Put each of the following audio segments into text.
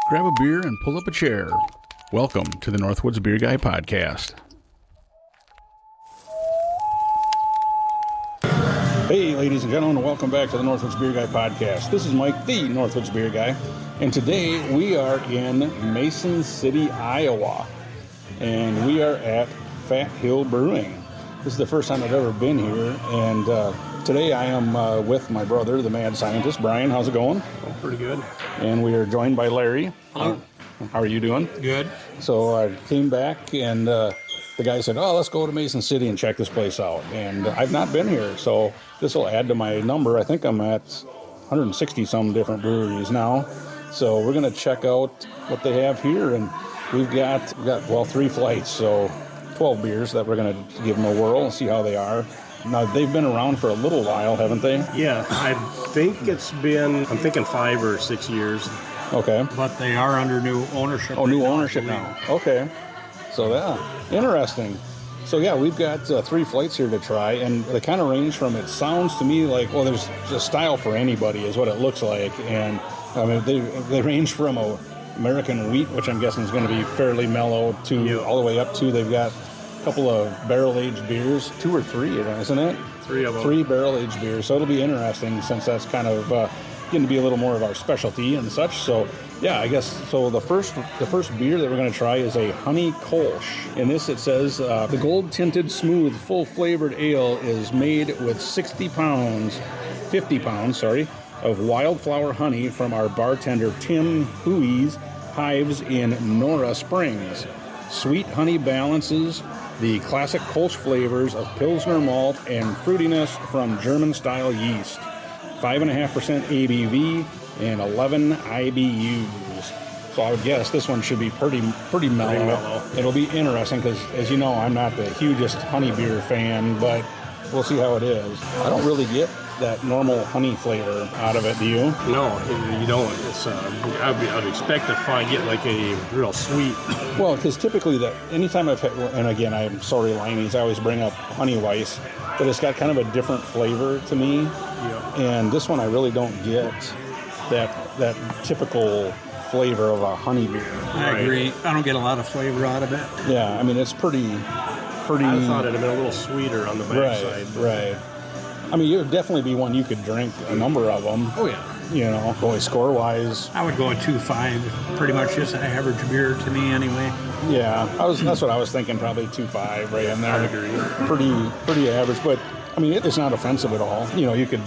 Grab a beer and pull up a chair. Welcome to the Northwoods Beer Guy Podcast. Hey, ladies and gentlemen, welcome back to the Northwoods Beer Guy Podcast. This is Mike, the Northwoods Beer Guy, and today we are in Mason City, Iowa, and we are at Fat Hill Brewing. This is the first time I've ever been here, and today I am with my brother, the mad scientist, Brian. How's it going? Oh, pretty good. And we are joined by Larry. Hello. How are you doing? Good. So I came back, and the guy said, oh, let's go to Mason City and check this place out. And I've not been here, so this will add to my number. I think I'm at 160-some different breweries now. So we're going to check out what they have here. And we've got 3 flights, so 12 beers that we're going to give them a whirl and see how they are. Now, they've been around for a little while, haven't they? Yeah, I think it's been, I'm thinking 5 or 6 years. Okay. But they are under new ownership. Oh, new ownership now. Okay. So, yeah, interesting. So, yeah, we've got 3 flights here to try, and they kind of range from, it sounds to me like, well, there's a style for anybody is what it looks like. And, I mean, they range from a American wheat, which I'm guessing is going to be fairly mellow, to all the way up to, they've got a couple of barrel-aged beers, 2 or 3, isn't it? 3 of them. 3 barrel-aged beers. So it'll be interesting since that's kind of getting to be a little more of our specialty and such. So, yeah, I guess, so the first beer that we're going to try is a honey Kolsch. In this, it says, the gold-tinted, smooth, full-flavored ale is made with 50 pounds, of wildflower honey from our bartender Tim Huey's hives in Nora Springs. Sweet honey balances the classic Kolsch flavors of Pilsner malt and fruitiness from German-style yeast. 5.5% ABV and 11 IBUs. So I would guess this one should be pretty mellow. It'll be interesting because, as you know, I'm not the hugest honey beer fan, but we'll see how it is. I don't really get that normal honey flavor out of it, do you? No, you don't. It's I'd expect to get like a real sweet. Well, because typically anytime I've had, and again, I'm sorry, Liney's, I always bring up Honey Weiss, but it's got kind of a different flavor to me. Yeah. And this one I really don't get that typical flavor of a honey beer. I agree. I don't get a lot of flavor out of it. Yeah, I mean, it's pretty. I thought it'd have been a little sweeter on the backside. Right. I mean, it would definitely be one you could drink a number of them. Oh, yeah. You know, boy, score-wise. I would go at 2.5. Pretty much just an average beer to me anyway. Yeah, that's what I was thinking, probably 2.5 right in there. I agree. Pretty average, but I mean, it's not offensive at all. You know, you could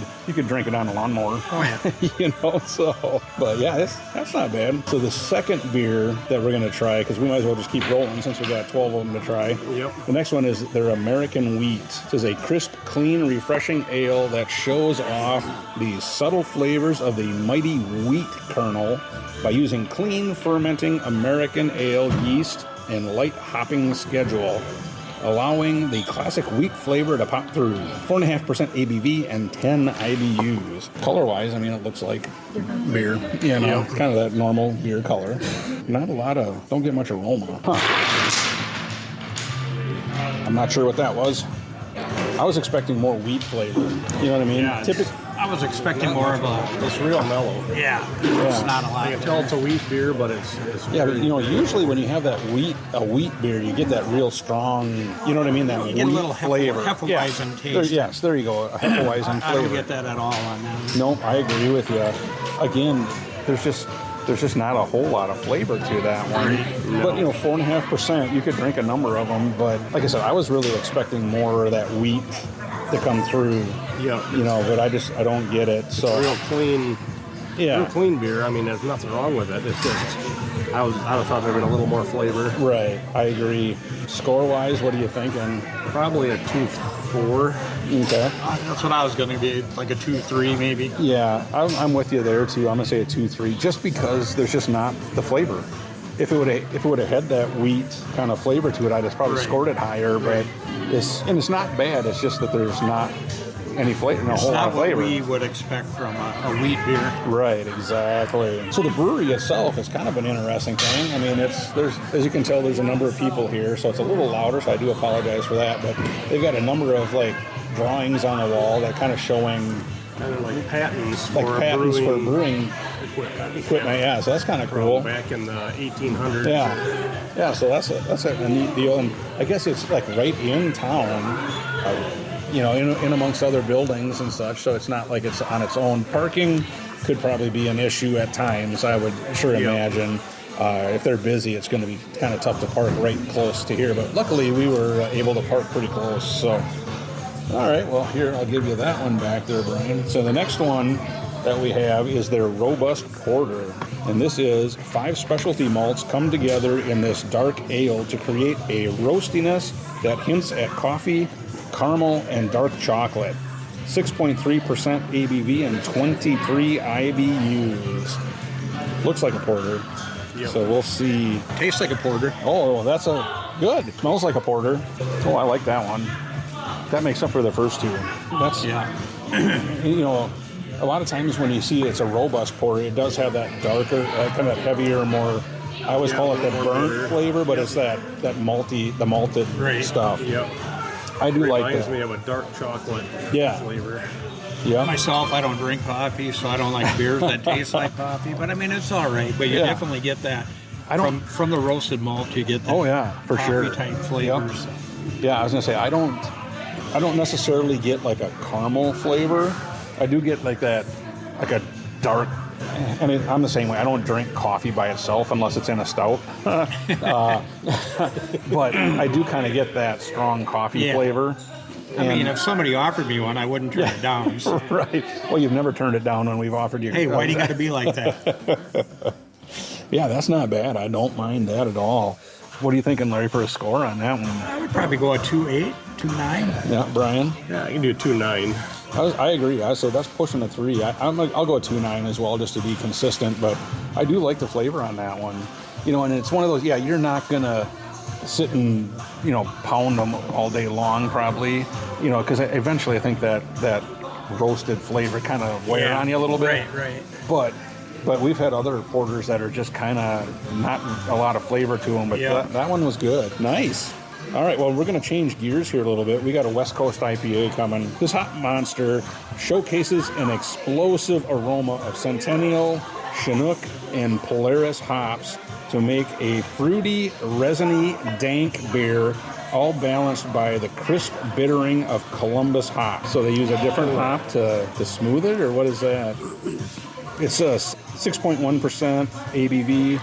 drink it on a lawnmower. Oh, yeah. You know, so, but yeah, that's not bad. So the second beer that we're going to try, because we might as well just keep rolling since we got 12 of them to try. Yep. The next one is their American Wheat. This is a crisp, clean, refreshing ale that shows off the subtle flavors of the mighty wheat kernel by using clean, fermenting American ale yeast and light hopping schedule, allowing the classic wheat flavor to pop through. 4.5% ABV and 10 IBUs. Color-wise, I mean, it looks like beer. You know, kind of that normal beer color. Not a lot of, don't get much aroma. I'm not sure what that was. I was expecting more wheat flavor. You know what I mean? Yeah, I was expecting more of a... It's real mellow. Yeah. It's not a lot. You can tell it's a wheat beer, but it's yeah, but you know, usually when you have that a wheat beer, you get that real strong, you know what I mean, that You wheat get a little flavor. Hefeweizen taste. Yes, there you go, a Hefeweizen flavor. I don't get that at all on that. No, I agree with you. Again, there's just not a whole lot of flavor to that one. No. But, you know, 4.5%, you could drink a number of them. But like I said, I was really expecting more of that wheat to come through. Yeah. You know, but I don't get it. So it's real clean. Yeah. Real clean beer. I mean, there's nothing wrong with it. It's just, I would have thought there'd been a little more flavor. Right. I agree. Score-wise, what are you thinking? Probably a 2.4. Okay. That's what I was going to be, like a 2.3 maybe. Yeah, I'm with you there too. I'm gonna say a 2.3, just because there's just not the flavor. If it would have had that wheat kind of flavor to it, I'd have probably scored it higher. But it's not bad. It's just that there's not any flavor, a whole lot of flavor. It's not what we would expect from a wheat beer. Right, exactly. So the brewery itself is kind of an interesting thing. I mean, there's as you can tell, there's a number of people here, so it's a little louder. So I do apologize for that. But they've got a number of like drawings on the wall that kind of showing kind of like patents like for patents for brewing brewing equipment. Yeah, so that's kind of cool. back in the 1800s. Yeah. So that's a neat deal, and I guess it's like right in town, in amongst other buildings and such. So it's not like it's on its own. Parking could probably be an issue at times. I would imagine. If they're busy, it's going to be kind of tough to park right close to here. But luckily, we were able to park pretty close. So, all right. Well, here, I'll give you that one back there, Brian. So the next one that we have is their Robust Porter. And this is 5 specialty malts come together in this dark ale to create a roastiness that hints at coffee, caramel, and dark chocolate. 6.3% ABV and 23 IBUs. Looks like a porter. Yep. So we'll see. Tastes like a porter. Oh, that's good. It smells like a porter. Oh, I like that one. That makes up for the first two. That's a lot of times when you see it's a robust porter, it does have that darker, kind of heavier, more. I always call it the burnt flavor, but it's that malted stuff. Yep. I do like Reminds that. me of a dark chocolate flavor. Yeah. Myself, I don't drink coffee, so I don't like beers that taste like coffee. But I mean, it's all right. But you definitely get that. From the roasted malt, you get that. Oh yeah, for sure. Coffee type flavors. Yep. Yeah, I was gonna say I don't necessarily get like a caramel flavor. I do get like that, like a dark. I mean, I'm the same way. I don't drink coffee by itself unless it's in a stout. But I do kind of get that strong coffee flavor. I mean, if somebody offered me one, I wouldn't turn it down. So. Right. Well, you've never turned it down when we've offered you. Hey, why do you got to be like that? Yeah, that's not bad. I don't mind that at all. What are you thinking, Larry, for a score on that one? I would probably go a 2.8, 2.9. Yeah, Brian? Yeah, I can do a 2.9. I agree. So that's pushing a 3. I'll go a 2.9 as well, just to be consistent. But I do like the flavor on that one. And it's one of those. Yeah, you're not gonna sit and pound them all day long, probably. Because eventually I think that roasted flavor kind of wear on you a little bit. Right. But we've had other porters that are just kind of not a lot of flavor to them. But that one was good. Nice. All right, well, we're going to change gears here a little bit. We got a West Coast IPA coming. This hot monster showcases an explosive aroma of Centennial, Chinook, and Polaris hops to make a fruity, resiny, dank beer, all balanced by the crisp bittering of Columbus hops. So they use a different hop to smooth it, or what is that? It's a 6.1% ABV.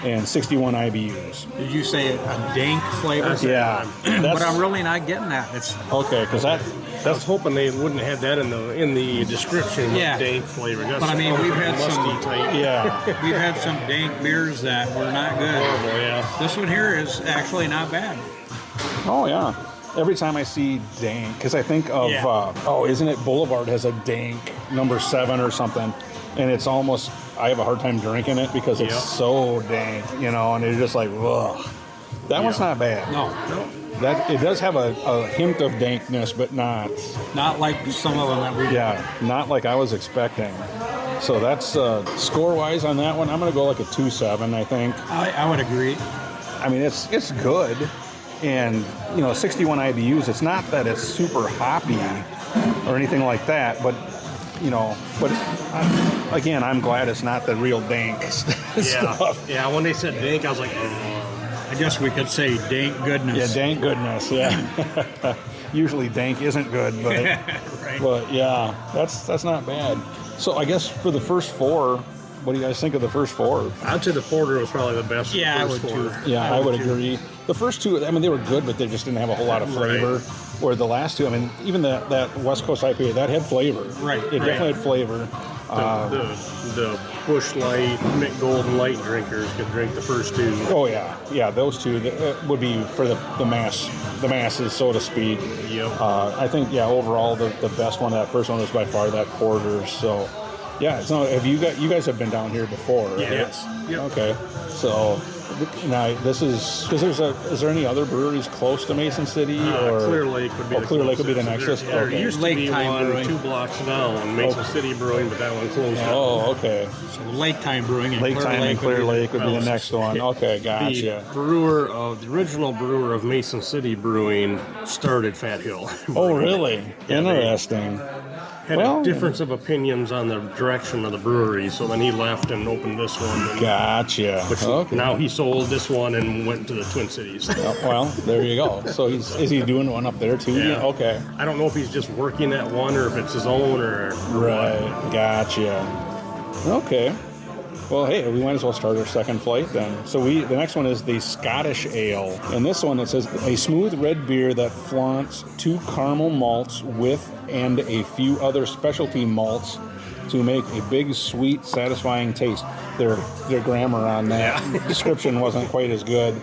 And 61 IBUs. Did you say a dank flavor? Yeah. But I'm really not getting that. It's okay, because I was hoping they wouldn't have that in the description. Dank flavor. But I mean, we've had some type. we've had some dank beers that were not good. Horrible, yeah. This one here is actually not bad. Oh yeah. Every time I see dank, because I think of isn't it Boulevard has a dank number 7 or something, and it's almost. I have a hard time drinking it because it's so dank, and it's just like, ugh. That one's not bad. No. That it does have a hint of dankness, but not like some of them that we. Yeah, not like I was expecting. So that's score-wise on that one. I'm going to go like a 2.7, I think. I would agree. I mean, it's good, and 61 IBUs. It's not that it's super hoppy or anything like that, but. Again, I'm glad it's not the real dank stuff. Yeah, when they said dank, I was like, oh. I guess we could say dank goodness. Yeah, dank goodness, yeah. Usually dank isn't good, but right. But yeah, that's not bad. So I guess for the first 4, what do you guys think of the first 4? I'd say the porter was probably the best. Yeah, the first I would 4. too. Yeah, I would agree. The first 2, I mean, they were good, but they just didn't have a whole lot of flavor. Right. Where the last 2, I mean, even that West Coast IPA, that had flavor. Right. It definitely had flavor. The Busch Light, Golden Light drinkers could drink the first 2. Oh yeah, those 2 would be for the masses, so to speak. Yep. I think overall the best one, that first one was by far that porter. So yeah, so have you guys have been down here before, right? Yes. Yep. Okay, so now this is because is there any other breweries close to Mason City or Clear Lake would be the Clear Lake would be the closest. next. There Okay. used to Lake be Time one Brewing. 2 blocks down, Mason City Brewing, but that one closed down. Oh, okay. So Lake Time Brewing and Lake Clear Time Lake and Clear Lake would be the closest. next one. Okay, gotcha. The original brewer of Mason City Brewing started Fat Hill. Oh, really? Interesting. Had Well- a difference of opinions on the direction of the brewery, so then he left and opened this one. And Gotcha. Okay. now he sold this one and went to the Twin Cities. Oh, well, there you go. So is he doing one up there too? Yeah. Okay. I don't know if he's just working at one or if it's his own or Right. Gotcha. Okay. Well, hey, we might as well start our second flight then. So the next one is the Scottish Ale. And this one, it says, a smooth red beer that flaunts 2 caramel malts with and a few other specialty malts to make a big, sweet, satisfying taste. Their grammar on that description wasn't quite as good.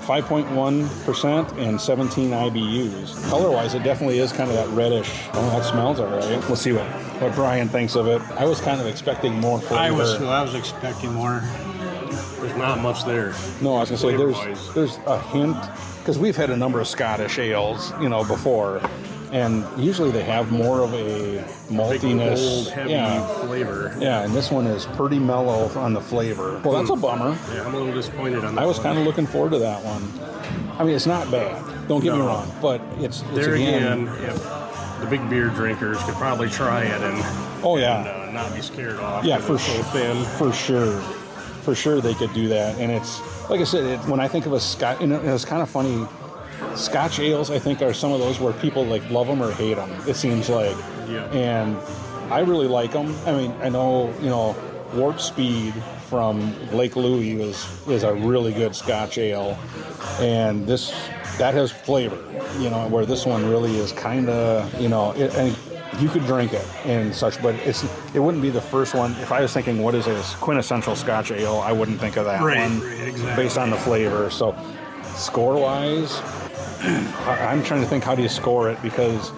5.1% and 17 IBUs. Color-wise, it definitely is kind of that reddish. Oh, that smells all right. We'll see what Brian thinks of it. I was kind of expecting more flavor. I was expecting more. there's not much there. No, I was going to say Flavor-wise. there's a hint, because we've had a number of Scottish ales, before, and usually they have more of a Big, maltiness. bold, heavy flavor. Yeah, and this one is pretty mellow on the flavor. Well, that's a bummer. Yeah, I'm a little disappointed on that I was one. kind of looking forward to that one. I mean, it's not bad. Don't get me No. wrong, but it's There again, if the big beer drinkers could probably try it and, Oh yeah, and not be scared off. yeah, 'cause for it's so sure, thin. for sure they could do that. And it's like I said, when I think of a Scotch, it's kind of funny. Scotch ales, I think, are some of those where people like love them or hate them. It seems like, Yeah. and I really like them. I mean, I know Warp Speed from Lake Louie is a really good Scotch ale, and that has flavor. Where this one really is kind of and you could drink it and such, but it wouldn't be the first one. If I was thinking what is a quintessential Scotch ale, I wouldn't think of that one Exactly. based on the flavor. So score wise, I'm trying to think, how do you score it? Because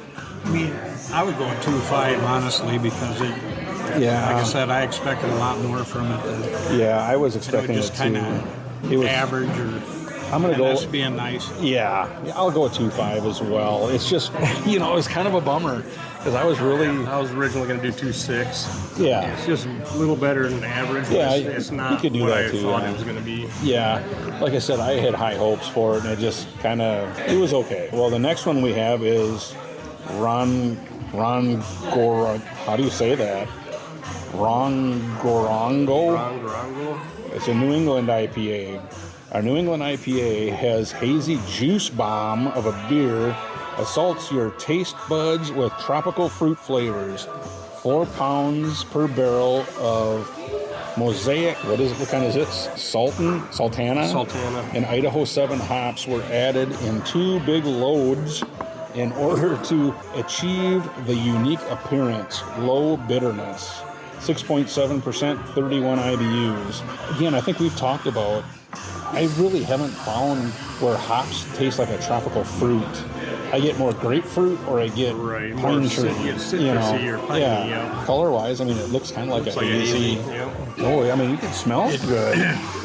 I mean, I would go 2.5 honestly, because like I said, I expected a lot more from it. I was It expecting would just it kind to. of average, or I'm gonna go. that's being nice. Yeah, I'll go 2.5 as well. It's just it's kind of a bummer because I was really I was originally going to do 2.6. yeah. It's just a little better than average. But Yeah, it's you not could do what that I too, thought yeah. it was going to be. Yeah, like I said, I had high hopes for it, and it just it was okay. Well, the next one we have is Rongorongo. How do you say that? Rongorongo. Rango. It's a New England IPA. Our New England IPA has hazy juice bomb of a beer, assaults your taste buds with tropical fruit flavors. 4 pounds per barrel of Mosaic, what kind is it? Sultana? Sultana. And Idaho 7 hops were added in 2 big loads in order to achieve the unique appearance, low bitterness. 6.7%, 31 IBUs. Again, I think we've talked about, I really haven't found where hops taste like a tropical fruit. I get more grapefruit, or I get Right, more pine tree. citrusy or piney, yeah. Color-wise, I mean, it looks kind of like a Like hazy. yeah. Oh, I mean, you can smell it good.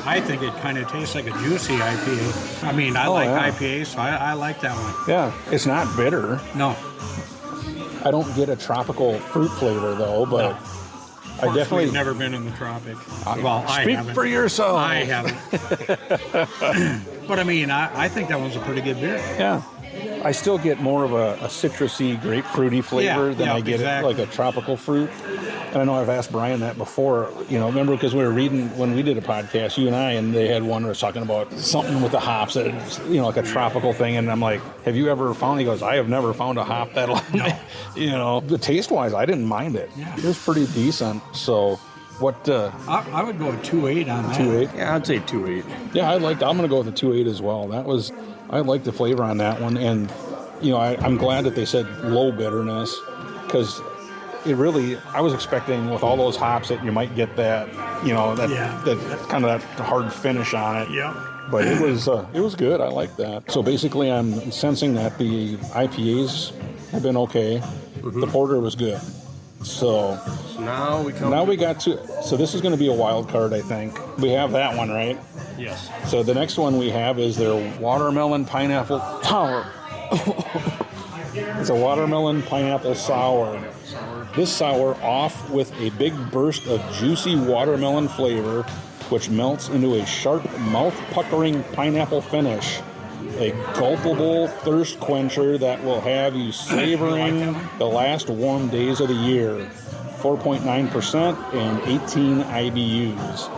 I think it kind of tastes like a juicy IPA. I mean, I like yeah. IPAs, so I like that one. Yeah, it's not bitter. No, I don't get a tropical fruit flavor though, but I We've definitely never been in the tropic. Well, I speak haven't. for yourself. I haven't. But I mean, I think that one's a pretty good beer. Yeah. I still get more of a citrusy, grapefruity flavor Yeah, than yeah, I get exactly. like a tropical fruit. And I know I've asked Brian that before, remember, because we were reading when we did a podcast, you and I, and they had one that was talking about something with the hops, that like a tropical thing. And I'm like, have you ever found, he goes, I have never found a hop that'll, the taste-wise, I didn't mind it. Yeah. It was pretty decent. So what, I would go with 2.8 on that. 2.8? Yeah, I'd say 2.8. Yeah, I'm going to go with the 2.8 as well. I like the flavor on that one, and I'm glad that they said low bitterness, because it really, I was expecting with all those hops that you might get that that kind of that hard finish on it. Yeah. But it was good. I like that. So basically, I'm sensing that the IPAs have been okay. The porter was good. So Now we come. now we got to. So this is going to be a wild card, I think. We have that one, right? Yes. So the next one we have is their watermelon pineapple sour. It's a watermelon pineapple sour. This sour off with a big burst of juicy watermelon flavor, which melts into a sharp, mouth-puckering pineapple finish. A gulpable thirst quencher that will have you savoring the last warm days of the year. 4.9% and 18 IBUs.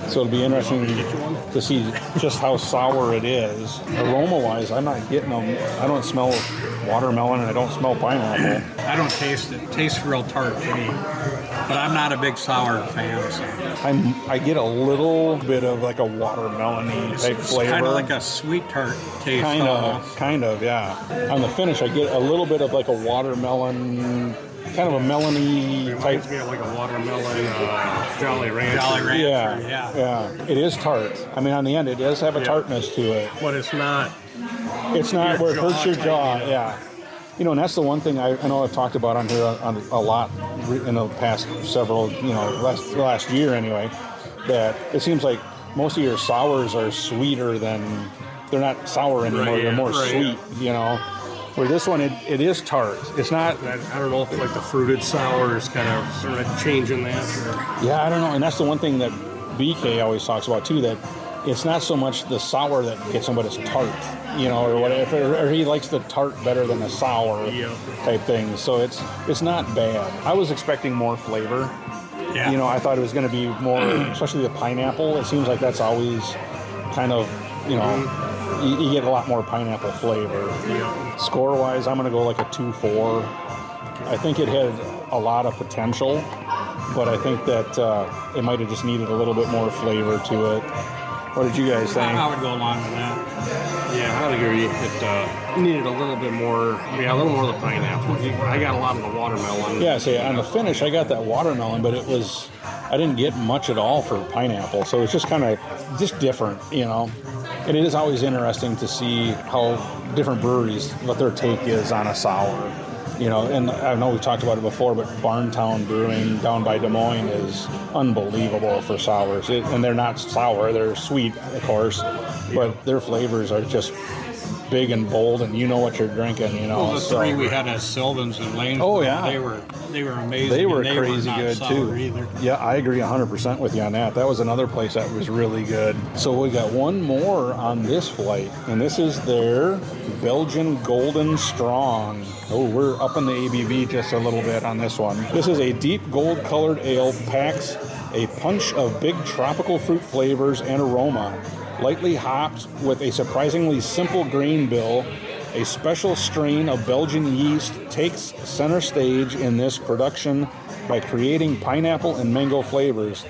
So it'll be interesting to see just how sour it is. Aroma-wise, I'm not getting them. I don't smell watermelon and I don't smell pineapple. I don't taste it. It tastes real tart to me. But I'm not a big sour fan. So. I get a little bit of like a watermelon-y type flavor. Kind of like a sweet tart taste. Kind of, yeah. On the finish, I get a little bit of like a watermelon, kind of a melony type. Reminds me of like a watermelon Jolly Rancher. Jolly Rancher, Yeah. It is tart. I mean, on the end, it does have a tartness to it. But it's not. It's not where it hurts your jaw. Yeah. Yeah. You know, and that's the one thing I know I've talked about on here a lot in the past several, last year anyway, that it seems like most of your sours are sweeter than, they're not sour anymore, they're more sweet, Where this one, it is tart. It's not. I don't know if like the fruited sour is kind of sort of changing that. Yeah, I don't know. And that's the one thing that BK always talks about too, that it's not so much the sour that gets him, but it's tart, or whatever. Or he likes the tart better than the sour type thing. So it's not bad. I was expecting more flavor. Yeah. I thought it was going to be more, especially the pineapple. It seems like that's always kind of, you get a lot more pineapple flavor. Yeah. Score-wise, I'm going to go like a 2-4. I think it had a lot of potential, but I think that it might have just needed a little bit more flavor to it. What did you guys think? I would go along with that. Yeah, I would agree. It needed a little bit more. Yeah, a little more of the pineapple. I got a lot of the watermelon. Yeah, so on the finish, I got that watermelon, but I didn't get much at all for pineapple. So it's just kind of just different, And it is always interesting to see how different breweries, what their take is on a sour. And I know we've talked about it before, but Barntown Brewing down by Des Moines is unbelievable for sours. And they're not sour, they're sweet, of course, but their flavors are just big and bold, and you know what you're drinking, Well, the three we had at Sylvan's and Lane's. Oh, yeah. They were amazing. They were and crazy not good, sour too. Either. Yeah, I agree 100% with you on that. That was another place that was really good. So we got one more on this flight, and this is their Belgian Golden Strong. Oh, we're up in the ABV just a little bit on this one. This is a deep gold-colored ale, packs a punch of big tropical fruit flavors and aroma. Lightly hopped with a surprisingly simple grain bill, a special strain of Belgian yeast takes center stage in this production by creating pineapple and mango flavors.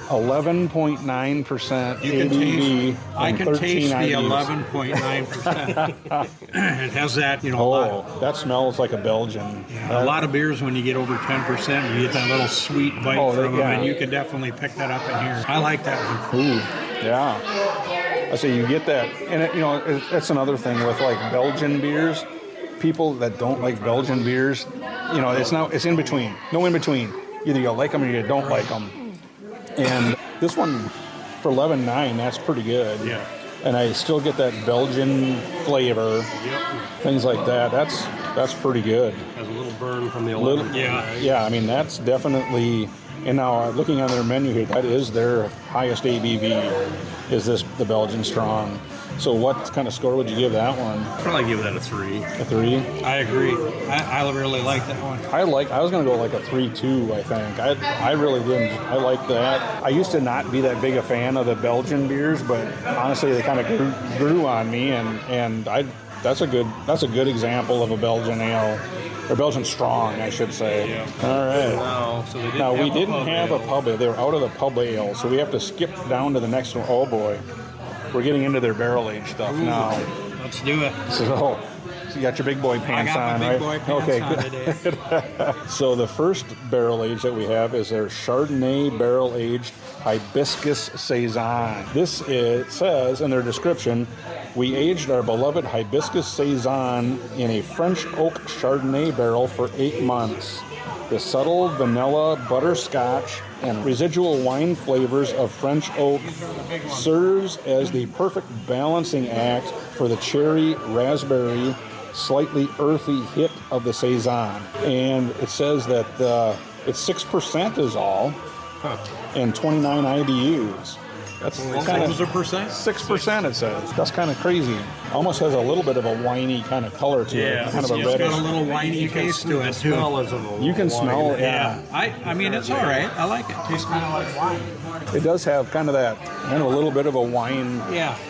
11.9% ABV. I can taste the 11.9%. It has that, a lot. That smells like a Belgian. A lot of beers, when you get over 10%, you get that little sweet bite from them, and you can definitely pick that up in here. I like that one. Ooh, yeah. I say you get that, and that's another thing with like Belgian beers. People that don't like Belgian beers, it's in between. No in between. Either you like them or you don't like them. And this one for 11.9, that's pretty good. Yeah. And I still get that Belgian flavor. Yep. Things like that. That's pretty good. Has a little burn from the 11. Yeah. I mean, that's definitely. And now looking on their menu here, that is their highest ABV. Is the Belgian Strong? So what kind of score would you give that one? I'd probably give that a 3. A 3? I agree. I really like that one. I was going to go like a 3.2, I think. I really didn't. I like that. I used to not be that big a fan of the Belgian beers, but honestly, they kind of grew on me, and that's a good example of a Belgian ale. Or Belgian Strong, I should say. Yeah. All right. Wow. So We didn't have a pub ale. They were out of the pub ale, so we have to skip down to the next one. Oh, boy. We're getting into their barrel-aged stuff now. Let's do it. So you got your big boy pants on, I got my big boy pants okay, on today. So the first barrel-aged that we have is their Chardonnay barrel-aged Hibiscus Saison. It says in their description, we aged our beloved Hibiscus Saison in a French oak Chardonnay barrel for 8 months. The subtle vanilla, butterscotch, and residual wine flavors of French oak serves as the perfect balancing act for the cherry, raspberry, slightly earthy hit of the Saison. And it says that it's 6% is all, and 29 IBUs. That's kind of 6%. It says that's kind of crazy. Almost has a little bit of a winey kind of color to it. Kind of a it's reddish. got a little winey taste to it too. You can smell it. Yeah. I mean, it's all right. I like it. Tastes kind of like wine. It does have kind of a little bit of a wine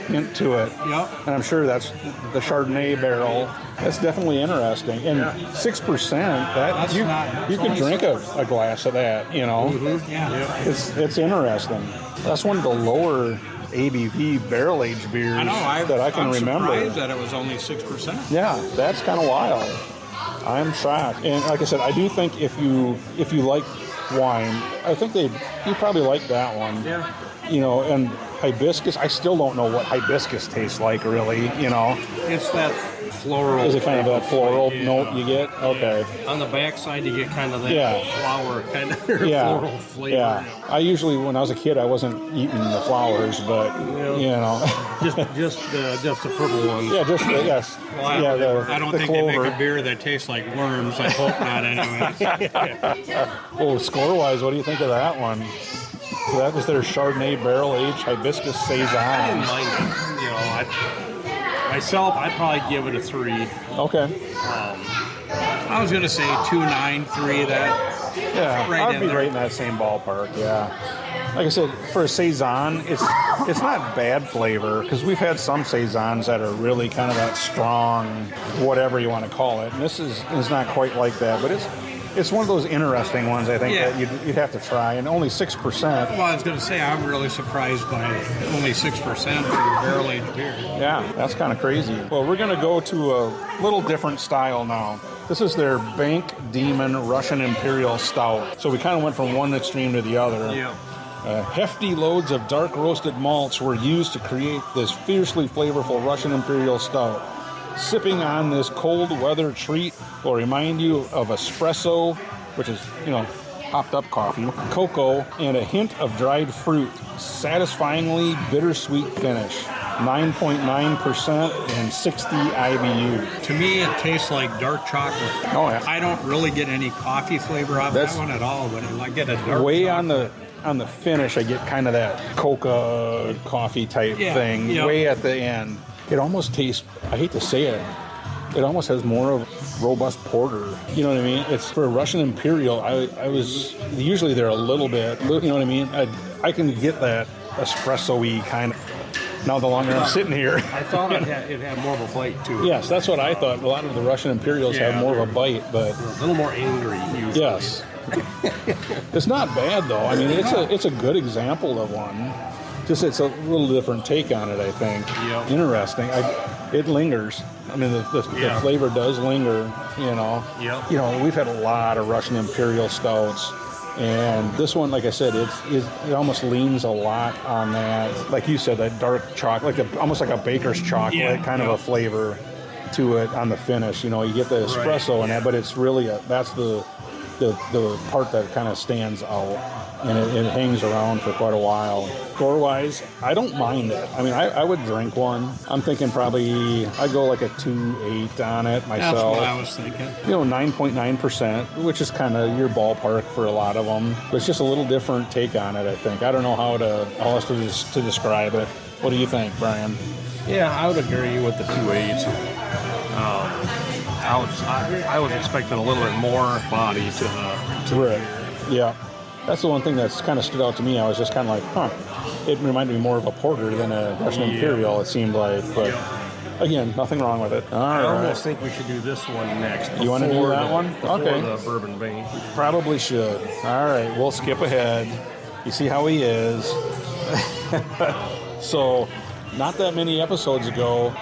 hint to it. Yep. And I'm sure that's the Chardonnay barrel. That's definitely interesting. And 6%, that you could drink a glass of that, you know. Mm-hmm. Yeah. It's interesting. That's one of the lower ABV barrel-aged beers that I can remember. I'm surprised that it was only 6%. Yeah, that's kind of wild. I'm shocked. And like I said, I do think if you like wine, I think you probably like that one. Yeah. You know, and hibiscus, I still don't know what hibiscus tastes like, really, you know. It's that floral. Is it kind of that floral note you get? Okay. On the backside, you get kind of that flower kind of floral flavor. Yeah. I usually, when I was a kid, I wasn't eating the flowers, but, you know. just the purple ones. Yeah, just, yes. Well, I don't the think clover. they make a beer that tastes like worms. I hope not, anyways. Oh, score-wise, what do you think of that one? So that was their Chardonnay barrel-aged hibiscus Saison. I didn't mind it. You know, myself, I'd probably give it a 3. Okay. I was going to say 2.9, 3. That. Yeah, Right I'd in be there. right in that same ballpark, yeah. Like I said, for a Saison, it's not bad flavor, because we've had some Saisons that are really kind of that strong, whatever you want to call it. And this is not quite like that, but it's one of those interesting ones, I think, that you'd have to try, and only 6%. Well, I was going to say, I'm really surprised by only 6% for barrel-aged beer. Yeah, that's kind of crazy. Well, we're going to go to a little different style now. This is their Bank Demon Russian Imperial Stout. So we kind of went from one extreme to the other. Yeah. Hefty loads of dark roasted malts were used to create this fiercely flavorful Russian Imperial Stout. Sipping on this cold weather treat will remind you of espresso, which is, hopped up coffee, cocoa, and a hint of dried fruit. Satisfyingly bittersweet finish. 9.9% and 60 IBU. To me, it tastes like dark chocolate. Oh, yeah. I don't really get any coffee flavor off that one at all, but I get a dark Way chocolate. on the finish, I get kind of that coca coffee type thing. Yep. Way at the end. It almost tastes, I hate to say it, it almost has more of robust porter. You know what I mean? It's for a Russian Imperial. I was usually they're a little bit. You know what I mean? I can get that espresso-y kind of. Now the longer I'm sitting here. I thought it had more of a bite too. Yes, that's what I thought. A lot of the Russian Imperials have more of a bite, but A little more angry usually. yes, it's not bad though. I mean, it's a good example of one. Just it's a little different take on it, I think. Yep. Interesting. It lingers. I mean, the flavor does linger. Yep. We've had a lot of Russian Imperial stouts, and this one, like I said, it almost leans a lot on that, like you said, that dark chocolate, almost like a baker's chocolate kind of a flavor to it on the finish. You get the espresso in that, but it's really that's the part that kind of stands out. And it hangs around for quite a while. Score-wise, I don't mind it. I mean, I would drink one. I'm thinking probably I'd go like a 2.8 on it myself. That's what I was thinking. 9.9%, which is kind of your ballpark for a lot of them. But it's just a little different take on it, I think. I don't know how else to describe it. What do you think, Brian? Yeah, I would agree with the 2.8. I was expecting a little bit more body to Right. Yeah. That's the one thing that's kind of stood out to me. I was just kind of like, It reminded me more of a porter than a Russian Imperial, it seemed like. But again, nothing wrong with it. I almost think we should do this one next. You want to do that one? Before Okay. the Bourbon Bank. Probably should. All right, we'll skip ahead. You see how he is. So, not that many episodes ago,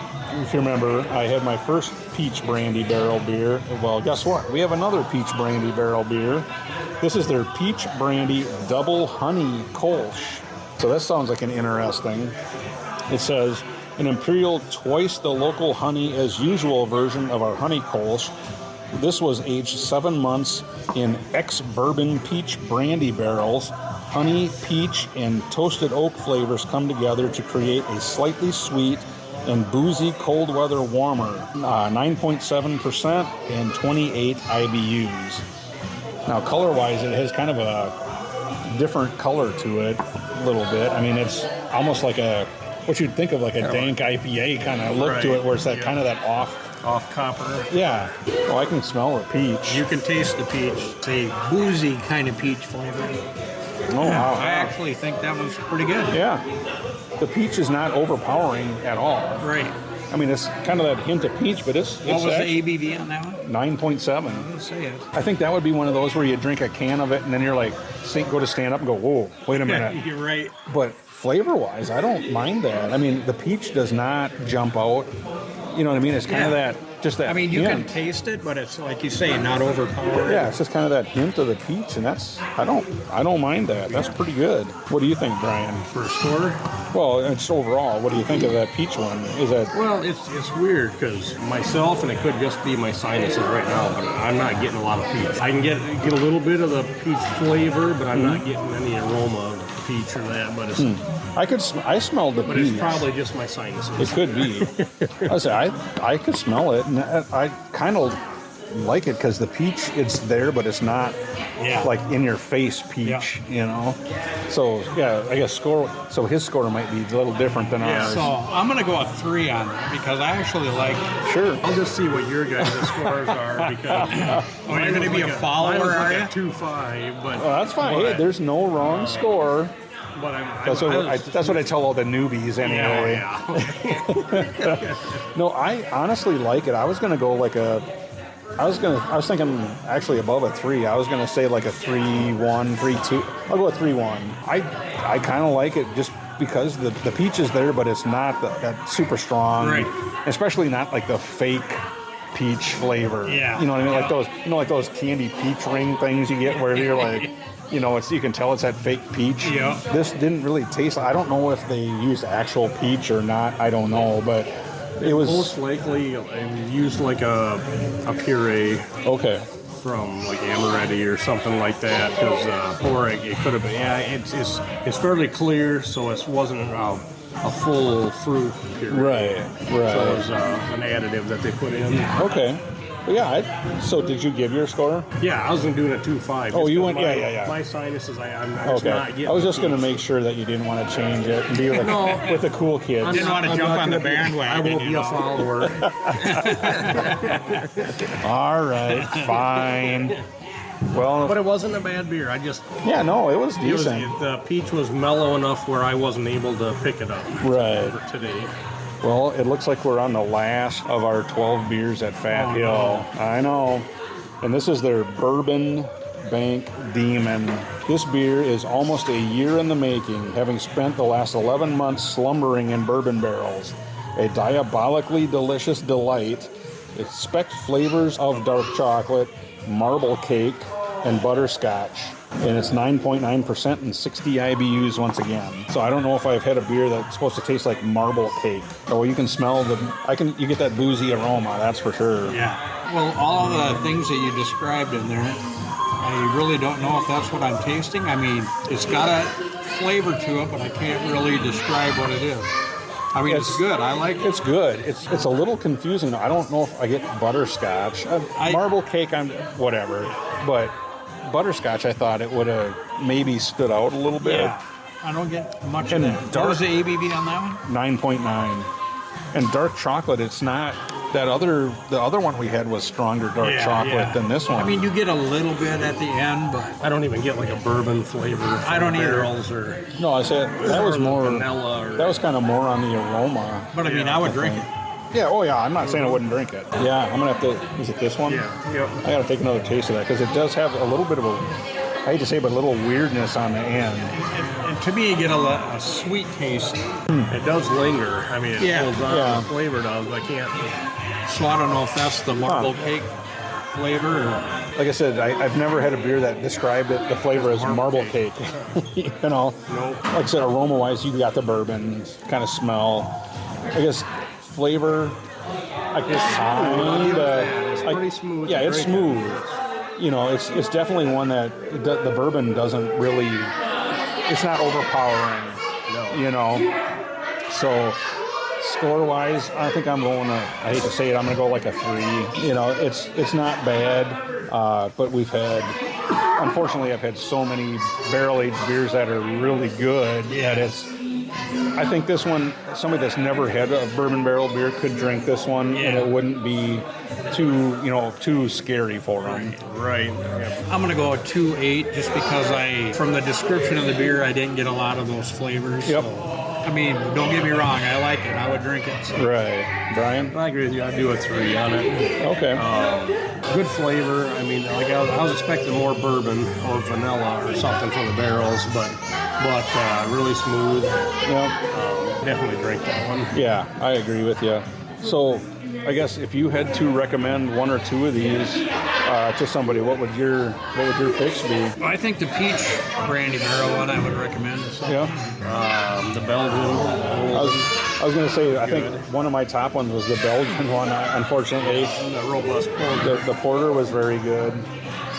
if you remember, I had my first peach brandy barrel beer. Well, guess what? We have another peach brandy barrel beer. This is their peach brandy double honey Kolsch. So that sounds like an interesting. It says, an imperial twice the local honey as usual version of our honey Kolsch This was aged 7 months in ex-bourbon peach brandy barrels. Honey, peach, and toasted oak flavors come together to create a slightly sweet and boozy cold weather warmer. 9.7% and 28 IBUs. Now, color-wise, it has kind of a different color to it a little bit. I mean, it's almost like what you'd think of like a dank IPA kind of look to it, where it's that kind of that off copper. Yeah. Oh, I can smell the peach. You can taste the peach. It's a boozy kind of peach flavor. Oh, wow. I actually think that one's pretty good. Yeah. The peach is not overpowering at all. Right. I mean, it's kind of that hint of peach, but it's What was the ABV on that one? 9.7. Let's say it. I think that would be one of those where you drink a can of it and then you're like, go to stand up and go, whoa, wait a minute. You're right. But flavor-wise, I don't mind that. I mean, the peach does not jump out. You know what I mean? It's kind of that, just that I mean, you hint. can taste it, but it's like you say, not overpowering. Yeah, it's just kind of that hint of the peach, and that's I don't mind that. That's pretty good. What do you think, Brian? For a score? Well, it's overall. What do you think of that peach one? Is that Well, it's weird because myself, and it could just be my sinuses right now, but I'm not getting a lot of peach. I can get a little bit of the peach flavor, but I'm not getting any aroma of the peach or that. But it's I smelled the but peach. it's probably just my sinuses. It could be. I could smell it, and I kind of like it because the peach, it's there, but it's not like in your face peach, you know. So yeah, I guess score. So his score might be a little different than ours. So I'm going to go a 3 on that because I actually like it. Sure. I'll just see what your guys' scores are because you're going to be a follower, mine was are like you? a 2.5, but Well, that's fine. Hey, there's no wrong score. But That's what I tell all the newbies anyway. No, I honestly like it. I was gonna go like I was thinking actually above a 3. I was gonna say like a 3.1, 3.2. I'll go a 3.1. I kind of like it just because the peach is there, but it's not that super strong. Right. Especially not like the fake peach flavor. Yeah. You know what I mean? Like those, like those candy peach ring things you get where you're like. You know, you can tell it's that fake peach. Yeah. This didn't really taste. I don't know if they used actual peach or not. I don't know, but it was most likely used like a puree okay. from like Amaretti or something like that, because or it could have been. Yeah, it's fairly clear, so it wasn't a full fruit puree. Right. So it was an additive that they put in. Okay. Well, yeah. So did you give your score? Yeah, I was doing a 2.5. Oh, you went. My, yeah. My sinuses, I'm just not getting. I was just the going to peach. make sure that you didn't want to change it and be like with the cool kids. Didn't want to I'm jump not on the gonna be- bandwagon. I won't be you a know. follower. All right, fine. Well, But it wasn't a bad beer. I just yeah, no, it was it was, decent. the peach was mellow enough where I wasn't able to pick it up Right. for today. Well, it looks like we're on the last of our 12 beers at Fat Hill. I know. And this is their Bourbon Bank Demon. This beer is almost a year in the making, having spent the last 11 months slumbering in bourbon barrels. A diabolically delicious delight. Expect flavors of dark chocolate, marble cake, and butterscotch. And it's 9.9% and 60 IBUs once again. So I don't know if I've had a beer that's supposed to taste like marble cake. Oh, you can smell you get that boozy aroma, that's for sure. Yeah. Well, all of the things that you described in there, I really don't know if that's what I'm tasting. I mean, it's got a flavor to it, but I can't really describe what it is. I mean, it's good. I like it. It's good. It's a little confusing. I don't know if I get butterscotch. Marble cake, whatever. But butterscotch, I thought it would have maybe stood out a little bit. Yeah. I don't get much And of that. dark- What was the ABV on that one? 9.9. And dark chocolate, it's not the other one we had was stronger dark chocolate than this one. I mean, you get a little bit at the end, but I don't even get like a bourbon flavor. I don't either. Barrels or no, I said that was or more vanilla. Or, that was kind of more on the aroma. I mean, I would drink it. Yeah, oh yeah, I'm not saying I wouldn't drink it. Yeah, I'm gonna have to, is it this one? Yeah, yep. I gotta take another taste of that because it does have a little bit of I hate to say, but a little weirdness on the end. And to me, you get a sweet taste. It does linger. I mean, it holds on. Yeah. The flavor does. I can't. So I don't know if that's the marble cake flavor or... Like I said, I've never had a beer that described the flavor as marble cake. You know, Nope. like I said, aroma-wise, you got the bourbon kind of smell. I guess flavor, I guess kind of. It's pretty smooth. Yeah, it's Very smooth. good. You know, it's definitely one that the bourbon doesn't really. It's not overpowering. No. You know. So score-wise, I think I'm going to. I hate to say it, I'm going to go like a 3. You know, it's not bad, but we've had. Unfortunately, I've had so many barrel-aged beers that are really good that it's. I think this one, somebody that's never had a bourbon barrel beer could drink this one, and it wouldn't be too scary for them. Right. I'm going to go a 2.8 just because from the description of the beer, I didn't get a lot of those flavors. Yep. So, I mean, don't get me wrong, I like it. I would drink it. So. Right. Brian? I agree with you. I'd do a 3 on it. Okay. Good flavor. I mean, like I was expecting more bourbon or vanilla or something from the barrels, but really smooth. Yep. Definitely drink that one. Yeah, I agree with you. So, I guess if you had to recommend one or two of these to somebody, what would your picks be? I think the peach brandy barrel one I would recommend. So. Yeah. The Belgian. I was going to say, I think one of my top ones was the Belgian one. Unfortunately, The robust porter. the porter was very good.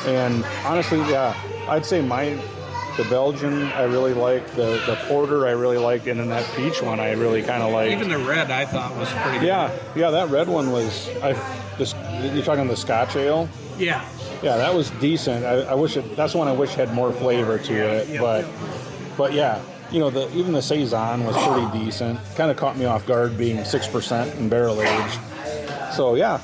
And honestly, yeah, I'd say the Belgian I really liked, the porter I really liked, and then that peach one I really kind of liked. Even the red I thought was pretty good. Yeah, that red one was. You're talking the Scotch ale? Yeah. Yeah, that was decent. I wish that's one I wish had more flavor to it, Yeah. but yeah, you know, even the saison was pretty decent. Kind of caught me off guard being 6% and barrel aged. So yeah,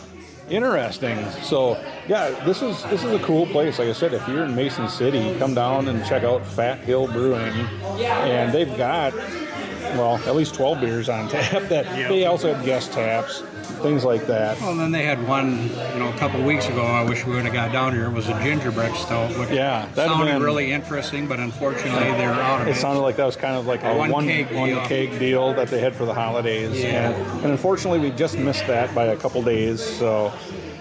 interesting. So yeah, this is a cool place. Like I said, if you're in Mason City, come down and check out Fat Hill Brewing, and they've got at least 12 beers on tap. That they also have guest taps, things like that. Well, and then they had one, a couple of weeks ago. I wish we would have got down here. It was a gingerbread stout, which that'd sounded been really interesting, but unfortunately they're out of it. It sounded like that was kind of like a one keg deal that they had for the holidays. Yeah. And unfortunately, we just missed that by a couple days. So,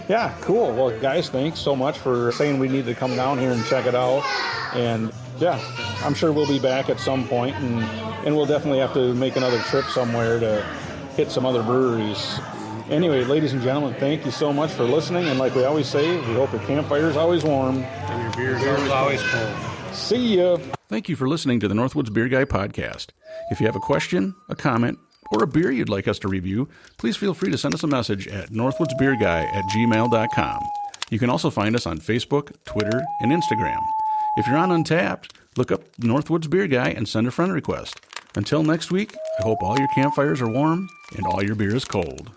yeah, cool. Well, guys, thanks so much for saying we need to come down here and check it out. And, yeah, I'm sure we'll be back at some point, and we'll definitely have to make another trip somewhere to hit some other breweries. Anyway, ladies and gentlemen, thank you so much for listening. And like we always say, we hope your campfire is always warm. And your beer's Beer's always cold. See ya. Thank you for listening to the Northwoods Beer Guy podcast. If you have a question, a comment, or a beer you'd like us to review, please feel free to send us a message at northwoodsbeerguy@gmail.com. You can also find us on Facebook, Twitter, and Instagram. If you're on Untappd, look up Northwoods Beer Guy and send a friend request. Until next week, I hope all your campfires are warm and all your beer is cold.